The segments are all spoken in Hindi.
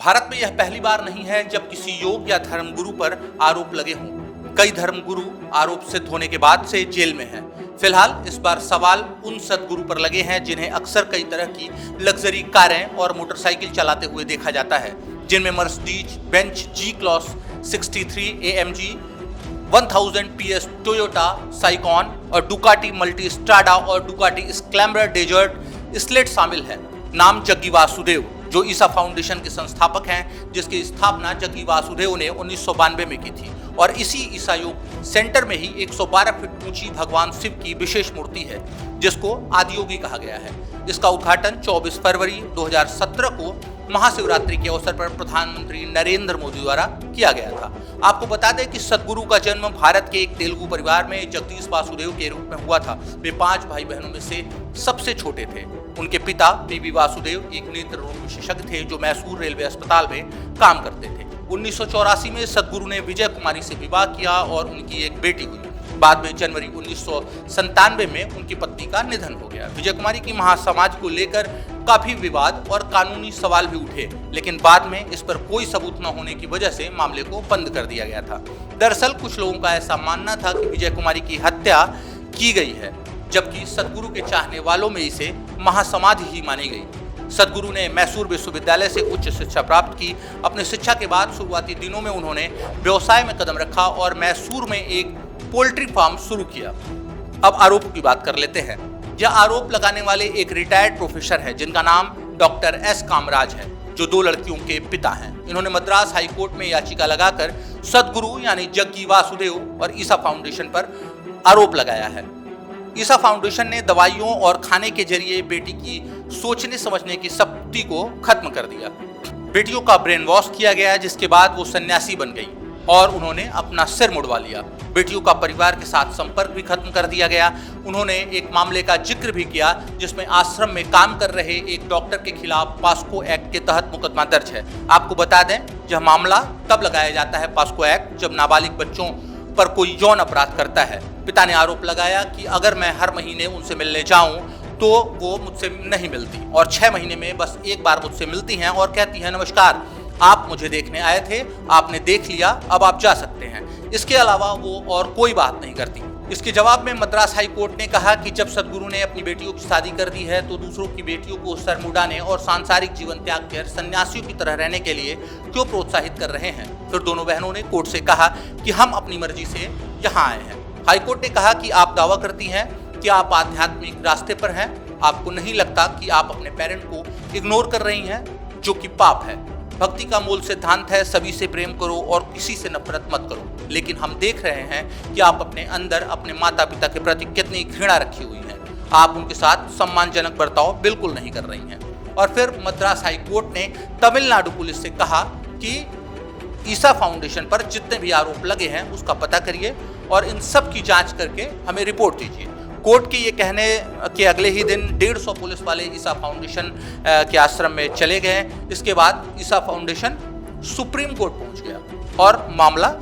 भारत में यह पहली बार नहीं है जब किसी योग या धर्मगुरु पर आरोप लगे हों। कई धर्मगुरु आरोप सिद्ध होने के बाद से जेल में हैं। फिलहाल इस बार सवाल उन सदगुरु पर लगे हैं जिन्हें अक्सर कई तरह की लग्जरी कारें और मोटरसाइकिल चलाते हुए देखा जाता है, जिनमें Mercedes Benz G class 63 AMG 1000 PS Toyota साइकॉन और डुकाटी मल्टी स्ट्राडा और डुकाटी स्क्रैम्बलर डेजर्ट स्लेट शामिल है। नाम जग्गी वासुदेव, जो ईसा फाउंडेशन के संस्थापक हैं, जिसकी स्थापना जग्गी वासुदेव ने 1992 में की थी और इसी ईसा योग सेंटर में ही 112 फीट ऊंची भगवान शिव की विशेष मूर्ति है, जिसको आदियोगी कहा गया है। इसका उद्घाटन 24 फरवरी 2017 को महाशिवरात्रि के अवसर पर प्रधानमंत्री नरेंद्र मोदी द्वारा किया गया था। आपको बता दें कि सदगुरु का जन्म भारत के एक तेलुगु परिवार में जगदीश वासुदेव के रूप में हुआ था। वे 5 भाई बहनों में से सबसे छोटे थे। उनके पिता PB वासुदेव एक नेत्र रोग विशेषज्ञ थे जो मैसूर रेलवे अस्पताल में काम करते थे। 1984 में सदगुरु ने विजय कुमारी से विवाह किया और उनकी एक बेटी हुई। बाद में जनवरी 1997 में उनकी पत्नी का निधन हो गया। विजय कुमारी की महासमाज को लेकर काफी विवाद और कानूनी सवाल भी उठे, लेकिन बाद में इस पर कोई सबूत न होने की वजह से मामले को बंद कर दिया गया था। दरअसल कुछ लोगों का ऐसा मानना था कि विजय कुमारी की हत्या की गई है, जबकि सदगुरु के चाहने वालों में इसे महासमाधि ही मानी गई। सदगुरु ने मैसूर विश्वविद्यालय से उच्च शिक्षा प्राप्त की। अपनी शिक्षा के बाद शुरुआती दिनों में उन्होंने व्यवसाय में कदम रखा और मैसूर में एक पोल्ट्री फार्म शुरू किया। अब आरोपों की बात कर लेते हैं। यह आरोप लगाने वाले एक रिटायर्ड प्रोफेसर है जिनका नाम डॉक्टर S कामराज है, जो 2 लड़कियों के पिता हैं। इन्होंने मद्रास हाई कोर्ट में याचिका लगाकर सदगुरु यानी जग्गी वासुदेव और ईसा फाउंडेशन पर आरोप लगाया है। ईसा फाउंडेशन ने दवाइयों और खाने के जरिए बेटी की सोचने समझने की शक्ति को खत्म कर दिया। बेटियों का ब्रेन वॉश किया गया, जिसके बाद वो सन्यासी बन गई और उन्होंने अपना सिर मुड़वा लिया। बेटियों का परिवार के साथ संपर्क भी खत्म कर दिया गया। उन्होंने एक मामले का जिक्र भी किया जिसमें आश्रम में काम कर रहे एक डॉक्टर के खिलाफ पास्को एक्ट के तहत मुकदमा दर्ज है। आपको बता दें, यह मामला तब लगाया जाता है पास्को एक्ट जब नाबालिग बच्चों पर कोई यौन अपराध करता है। पिता ने आरोप लगाया कि अगर मैं हर महीने उनसे मिलने जाऊं तो वो मुझसे नहीं मिलती और 6 महीने में बस एक बार मुझसे मिलती हैं और कहती हैं, नमस्कार, आप मुझे देखने आए थे, आपने देख लिया, अब आप जा सकते हैं। इसके अलावा वो और कोई बात नहीं करती। इसके जवाब में मद्रास हाई कोर्ट ने कहा कि जब सदगुरु ने अपनी बेटियों की शादी कर दी है तो दूसरों की बेटियों को सर मुड़ाने और सांसारिक जीवन त्याग कर सन्यासियों की तरह रहने के लिए क्यों प्रोत्साहित कर रहे हैं। फिर दोनों बहनों ने कोर्ट से कहा कि हम अपनी मर्जी से यहाँ आए हैं। हाई कोर्ट ने कहा कि आप दावा करती हैं कि आप आध्यात्मिक रास्ते पर हैं, आपको नहीं लगता कि आप अपने पेरेंट को इग्नोर कर रही हैं, जो कि पाप है। भक्ति का मूल सिद्धांत है सभी से प्रेम करो और किसी से नफरत मत करो, लेकिन हम देख रहे हैं कि आप अपने अंदर अपने माता पिता के प्रति कितनी घृणा रखी हुई है। आप उनके साथ सम्मानजनक बर्ताव बिल्कुल नहीं कर रही हैं। और फिर मद्रास हाई कोर्ट ने तमिलनाडु पुलिस से कहा कि ईसा फाउंडेशन पर जितने भी आरोप लगे हैं उसका पता करिए और इन सब की जांच करके हमें रिपोर्ट दीजिए। कोर्ट के ये कहने के अगले ही दिन 150 पुलिस वाले ईसा फाउंडेशन के आश्रम में चले गए। इसके बाद ईसा फाउंडेशन सुप्रीम कोर्ट पहुंच गया और मामला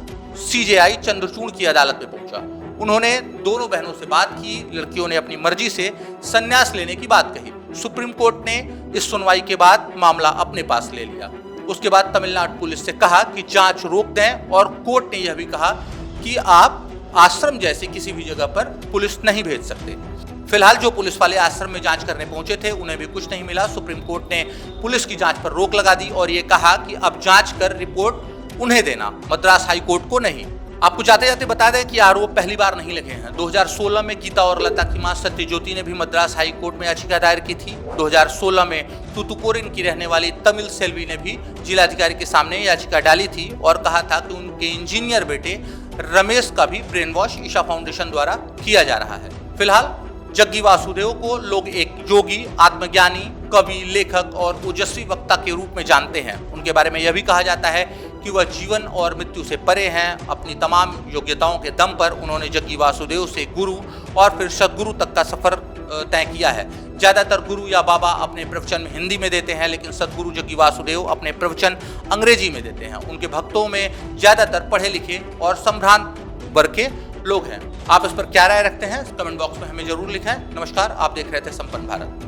CJI चंद्रचूड़ की अदालत में पहुंचा। उन्होंने दोनों बहनों से बात की। लड़कियों ने अपनी मर्जी से संन्यास लेने की बात कही। सुप्रीम कोर्ट ने इस सुनवाई के बाद मामला अपने पास ले लिया। उसके बाद तमिलनाडु पुलिस से कहा कि जांच रोक दें और कोर्ट ने यह भी कहा कि आप आश्रम जैसी किसी भी जगह पर पुलिस नहीं भेज सकते। फिलहाल जो पुलिस वाले आश्रम में जांच करने पहुंचे थे उन्हें भी कुछ नहीं मिला। सुप्रीम कोर्ट ने पुलिस की जांच पर रोक लगा दी और ये कहा कि अब जांच कर रिपोर्ट उन्हें देना, मद्रास हाई कोर्ट को नहीं। आपको जाते जाते बता दें कि आरोप पहली बार नहीं लगे हैं। 2016 में गीता और लता की मां सत्यज्योति ने भी मद्रास हाई कोर्ट में याचिका दायर की थी। 2016 में तूतुकोरिन की रहने वाली तमिल सेल्वी ने भी जिलाधिकारी के सामने याचिका डाली थी और कहा था कि उनके इंजीनियर बेटे रमेश का भी ब्रेन वॉश ईसा फाउंडेशन द्वारा किया जा रहा है। फिलहाल जग्गी वासुदेव को लोग एक योगी, आत्मज्ञानी, कवि, लेखक और ओजस्वी वक्ता के रूप में जानते हैं। उनके बारे में यह भी कहा जाता है कि वह जीवन और मृत्यु से परे हैं। अपनी तमाम योग्यताओं के दम पर उन्होंने जग्गी वासुदेव से गुरु और फिर सदगुरु तक का सफर तय किया है। ज्यादातर गुरु या बाबा अपने प्रवचन हिंदी में देते हैं, लेकिन सदगुरु जग्गी वासुदेव अपने प्रवचन अंग्रेजी में देते हैं। उनके भक्तों में ज्यादातर पढ़े लिखे और संभ्रांत वर्ग के लोग हैं। आप इस पर क्या राय रखते हैं कमेंट बॉक्स में हमें जरूर लिखें। नमस्कार, आप देख रहे थे संपन्न भारत।